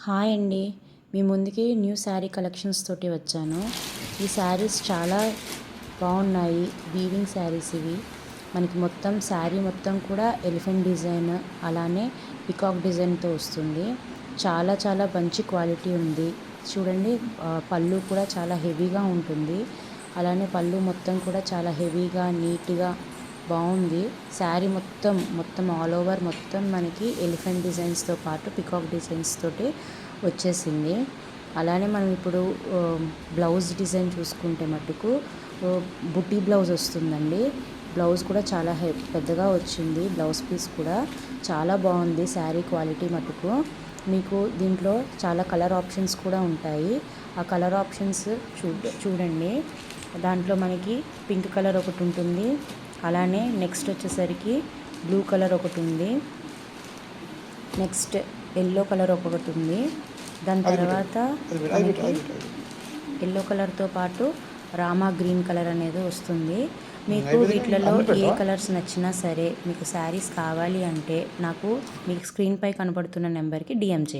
Hi అండి, మీ ముందుకి new sari collections తోటి వచ్చాను. ఈ శారీస్ చాలా బాగున్నాయి. వీవింగ్ శారీస్ ఇవి. మనకి మొత్తం శారీ మొత్తం కూడా ఎలిఫెంట్ డిజైన్, అలానే పికాక్ డిజైన్తో వస్తుంది. చాలా చాలా మంచి క్వాలిటీ ఉంది. చూడండి, పళ్ళు కూడా చాలా హెవీగా ఉంటుంది. అలానే పళ్ళు మొత్తం కూడా చాలా హెవీగా నీట్గా బాగుంది. శారీ మొత్తం ఆల్ ఓవర్ మొత్తం మనకి ఎలిఫెంట్ డిజైన్స్తో పాటు పికాక్ డిజైన్స్ తోటి వచ్చేసింది. అలానే మనం ఇప్పుడు బ్లౌజ్ డిజైన్ చూసుకుంటే మటుకు బుట్టి బ్లౌజ్ వస్తుందండి. బ్లౌజ్ కూడా చాలా పెద్దగా వచ్చింది. బ్లౌజ్ పీస్ కూడా చాలా బాగుంది. శారీ క్వాలిటీ మటుకు మీకు దీంట్లో చాలా కలర్ ఆప్షన్స్ కూడా ఉంటాయి. ఆ కలర్ ఆప్షన్స్ చూడండి. దాంట్లో మనకి పింక్ కలర్ ఒకటి ఉంటుంది. అలానే నెక్స్ట్ వచ్చేసరికి బ్లూ కలర్ ఒకటి ఉంది. నెక్స్ట్ ఎల్లో కలర్ ఒకటి ఉంది. దాని తర్వాత మనకి ఎల్లో కలర్తో పాటు రామా గ్రీన్ కలర్ అనేది వస్తుంది. మీకు వీటిలలో ఏ కలర్స్ నచ్చినా సరే, మీకు శారీస్ కావాలి అంటే నాకు మీకు స్క్రీన్పై కనబడుతున్న నెంబర్కి డిఎం చేయండి.